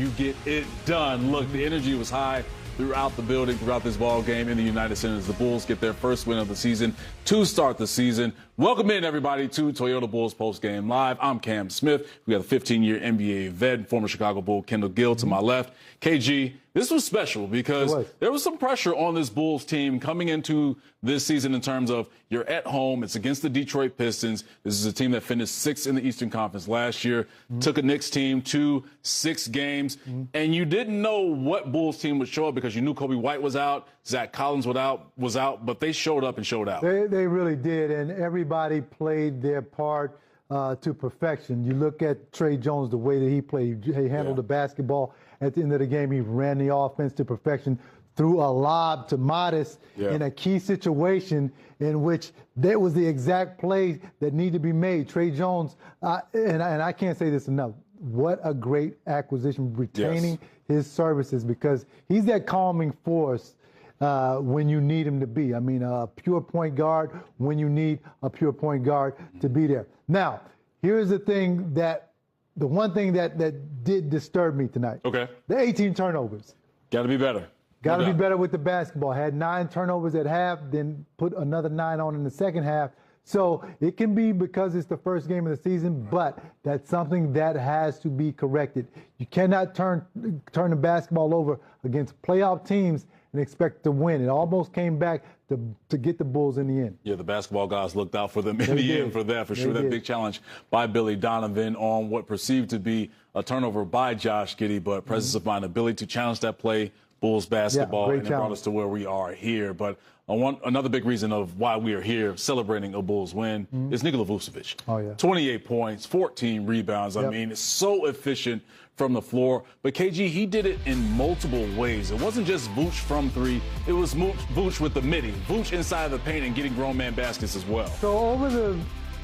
you get it done. Look, the energy was high throughout the building, throughout this ball game in the United Center as the Bulls get their first win of the season to start the season. Welcome in, everybody, to Toyota Bulls Post Game Live. I'm Cam Smith. We have a 15-year NBA vet, former Chicago Bull Kendall Gill to my left. KG, this was special because there was some pressure on this Bulls team coming into this season in terms of you're at home. It's against the Detroit Pistons. This is a team that finished sixth in the Eastern Conference last year, took a Knicks team to 6 games, and you didn't know what Bulls team would show up because you knew Kobe White was out, Zach Collins was out, but they showed up and showed out. They really did, and everybody played their part to perfection. You look at Trey Jones, the way that he played. He handled the basketball. At the end of the game, he ran the offense to perfection, threw a lob to Modest in a key situation in which that was the exact play that needed to be made. Trey Jones, and I can't say this enough, what a great acquisition, retaining his services, because he's that calming force when you need him to be. I mean, a pure point guard when you need a pure point guard to be there. Now, here's the one thing that did disturb me tonight. Okay. The 18 turnovers. Got to be better. Got to be better with the basketball. Had 9 turnovers at half, then put another 9 on in the second half. So it can be because it's the first game of the season, but that's something that has to be corrected. You cannot turn the basketball over against playoff teams and expect to win. It almost came back to get the Bulls in the end. Yeah, the basketball guys looked out for them in the end for that, for sure. That big challenge by Billy Donovan on what perceived to be a turnover by Josh Giddey, but presence of mind, ability to challenge that play, Bulls basketball, and it brought us to where we are here. But another big reason of why we are here celebrating a Bulls win is Nikola Vucevic. 28 points, 14 rebounds. I mean, it's so efficient from the floor. But KG, he did it in multiple ways. It wasn't just Vooch from 3. It was Vooch with the midi, Vooch inside of the paint and getting grown man baskets as well. So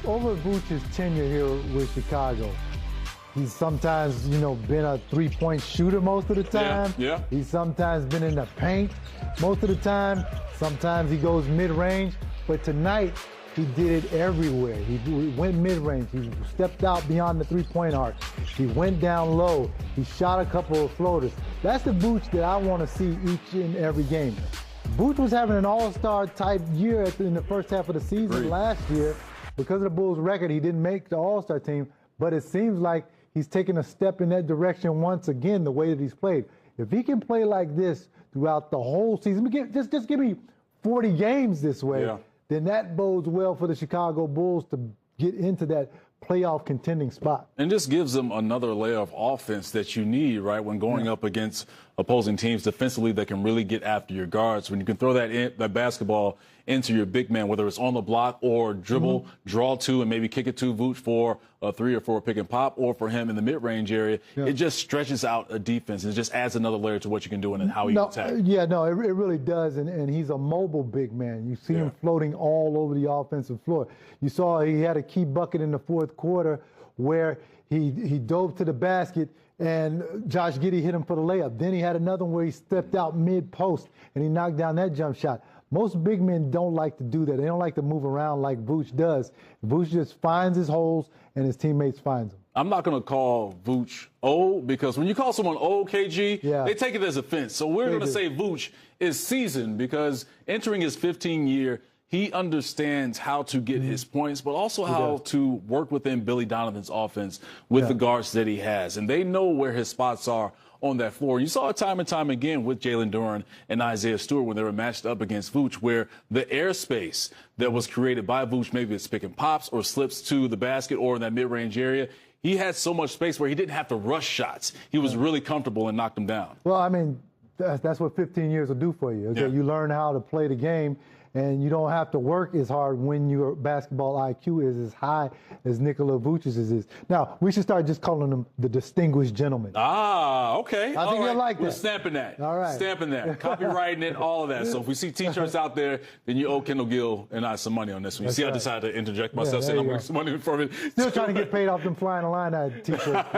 over Vooch's tenure here with Chicago, he's sometimes, been a 3-point shooter most of the time. He's sometimes been in the paint most of the time. Sometimes he goes mid-range. But tonight, he did it everywhere. He went mid-range. He stepped out beyond the 3-point arc. He went down low. He shot a couple of floaters. That's the Vooch that I want to see each and every game. Vooch was having an all-star type year in the first half of the season last year. Because of the Bulls' record, he didn't make the all-star team. But it seems like he's taken a step in that direction once again, the way that he's played. If he can play like this throughout the whole season, just give me 40 games this way, then that bodes well for the Chicago Bulls to get into that playoff contending spot. And this gives them another layer of offense that you need, right, when going up against opposing teams defensively that can really get after your guards. When you can throw that basketball into your big man, whether it's on the block or dribble, draw to, and maybe kick it to Vooch for a 3 or 4 pick and pop, or for him in the mid-range area, it just stretches out a defense. It just adds another layer to what you can do and how you attack. It really does, and he's a mobile big man. You see him floating all over the offensive floor. You saw he had a key bucket in the fourth quarter where he dove to the basket, and Josh Giddey hit him for the layup. Then he had another one where he stepped out mid-post, and he knocked down that jump shot. Most big men don't like to do that. They don't like to move around like Vooch does. Vooch just finds his holes, and his teammates finds them. I'm not going to call Vooch old, because when you call someone old, KG, they take it as offense. So we're going to say Vooch is seasoned, because entering his 15th year, he understands how to get his points, but also how to work within Billy Donovan's offense with the guards that he has. And they know where his spots are on that floor. You saw it time and time again with Jalen Duren and Isaiah Stewart when they were matched up against Vooch, where the airspace that was created by Vooch, maybe it's pick and pops or slips to the basket or in that mid-range area, he had so much space where he didn't have to rush shots. He was really comfortable and knocked them down. Well, I mean, that's what 15 years will do for you. Okay? You learn how to play the game, and you don't have to work as hard when your basketball IQ is as high as Nikola Vucic's is. Now, we should start just calling him the distinguished gentleman. Okay. I think you'll like that. We're stamping that. All right. Stamping that. Copywriting it, all of that. So if we see T-shirts out there, then you owe Kendall Gill and I some money on this one. You see, I decided to interject myself, saying I'm making some money from it. Still trying to get paid off them flying Illini T-shirts.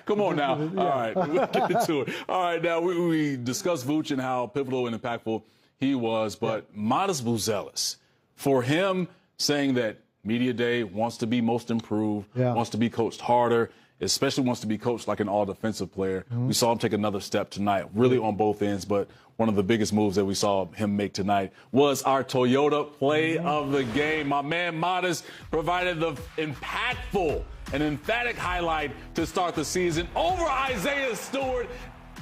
Come on now. All right. We'll get into it. All right. Now, we discussed Vooch and how pivotal and impactful he was, but Modest Buzelis, for him saying that media day wants to be most improved, wants to be coached harder, especially wants to be coached like an all-defensive player. We saw him take another step tonight, really on both ends, but one of the biggest moves that we saw him make tonight was our Toyota play of the game. My man Modest provided the impactful and emphatic highlight to start the season over Isaiah Stewart.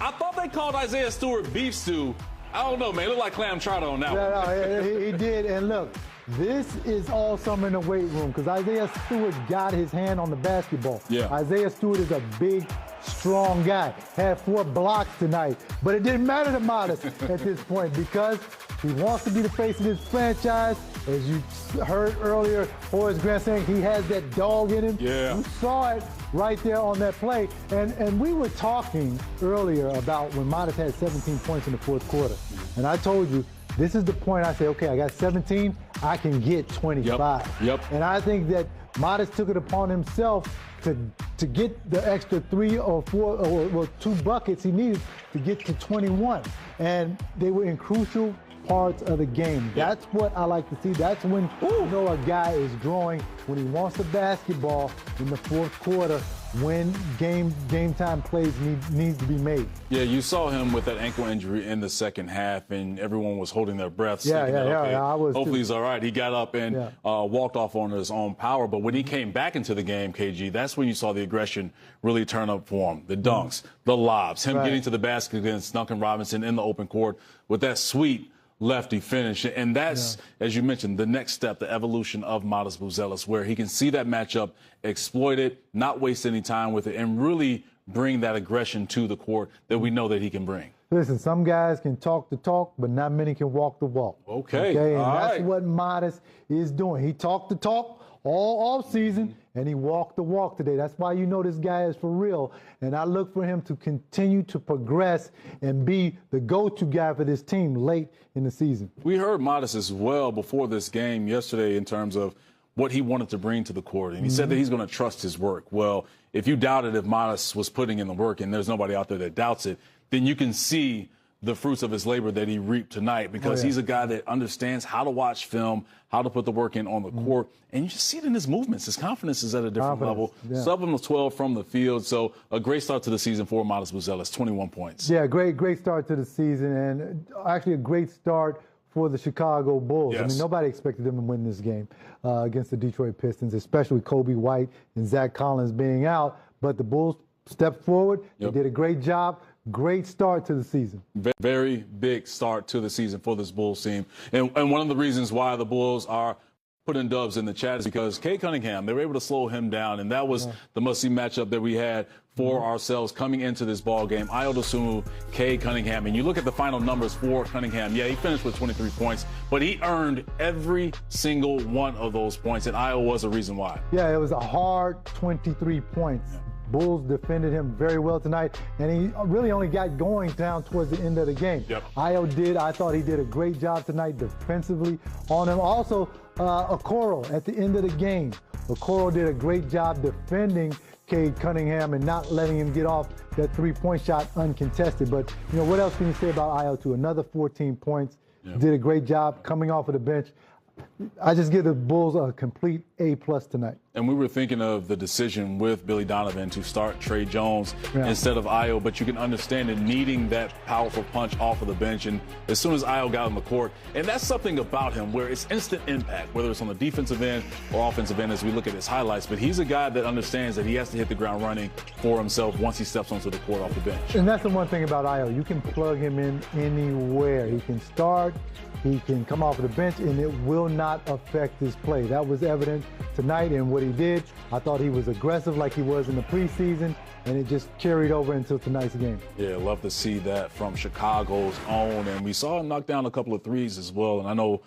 I thought they called Isaiah Stewart beef stew. I don't know, man. It looked like clam chowder on that one. No, he did. And look, this is all summer in the weight room because Isaiah Stewart got his hand on the basketball. Yeah. Isaiah Stewart is a big, strong guy. Had 4 blocks tonight. But it didn't matter to Modest at this point because he wants to be the face of this franchise. As you heard earlier, Horace Grant saying he has that dog in him. Yeah. You saw it right there on that play. And we were talking earlier about when Modest had 17 points in the fourth quarter. And I told you, this is the point I say, okay, I got 17, I can get 25. Yep. And I think that Modest took it upon himself to get the extra 3 or 4 or 2 buckets he needed to get to 21. And they were in crucial parts of the game. That's what I like to see. That's when you know a guy is growing, when he wants the basketball in the fourth quarter, when game time plays needs to be made. Yeah, you saw him with that ankle injury in the second half, and everyone was holding their breath. Yeah, I was hopefully too. he's all right. He got up and walked off on his own power. But when he came back into the game, KG, that's when you saw the aggression really turn up for him. The dunks, the lobs, him getting to the basket against Duncan Robinson in the open court with that sweet lefty finish. And that's, as you mentioned, the next step, the evolution of Modest Buzelis, where he can see that matchup, exploit it, not waste any time with it, and really bring that aggression to the court that we know that he can bring. Listen, some guys can talk the talk, but not many can walk the walk. Okay. And that's what Modest is doing. He talked the talk all season, and he walked the walk today. That's why you know this guy is for real. And I look for him to continue to progress and be the go-to guy for this team late in the season. We heard Modest as well before this game yesterday in terms of what he wanted to bring to the court. And he said that he's going to trust his work. Well, if you doubted if Modest was putting in the work, and there's nobody out there that doubts it, then you can see the fruits of his labor that he reaped tonight, because he's a guy that understands how to watch film, how to put the work in on the court, and you just see it in his movements. His confidence is at a different level. 7 of 12 from the field, so a great start to the season for Modest Buzelis, 21 points. Yeah, great start to the season, and actually a great start for the Chicago Bulls. I mean, nobody expected them to win this game against the Detroit Pistons, especially Kobe White and Zach Collins being out, but the Bulls stepped forward. They did a great job. Great start to the season. Very big start to the season for this Bulls team. And one of the reasons why the Bulls are putting dubs in the chat is because Cade Cunningham, they were able to slow him down. And that was the must-see matchup that we had for ourselves coming into this ball game. Ayo Dosunmu, Cade Cunningham. And you look at the final numbers for Cunningham. Yeah, he finished with 23 points, but he earned every single one of those points. And Ayo was a reason why. Yeah, it was a hard 23 points. Bulls defended him very well tonight, and he really only got going down towards the end of the game. I thought he did a great job tonight defensively on him. Also, Okoro at the end of the game. Okoro did a great job defending Cade Cunningham and not letting him get off that three-point shot uncontested. But, you know, what else can you say about Ayo too? Another 14 points. Did a great job coming off of the bench. I just give the Bulls a complete A+ tonight. And we were thinking of the decision with Billy Donovan to start Trey Jones instead of Ayo, but you can understand it needing that powerful punch off of the bench. And as soon as Ayo got on the court, and that's something about him where it's instant impact, whether it's on the defensive end or offensive end as we look at his highlights. But he's a guy that understands that he has to hit the ground running for himself once he steps onto the court off the bench. And that's the one thing about Ayo. You can plug him in anywhere. He can start, he can come off of the bench, and it will not affect his play. That was evident tonight in what he did. I thought he was aggressive like he was in the preseason, and it just carried over until tonight's game. Yeah, love to see that from Chicago's own. And we saw him knock down a couple of threes as well. And I know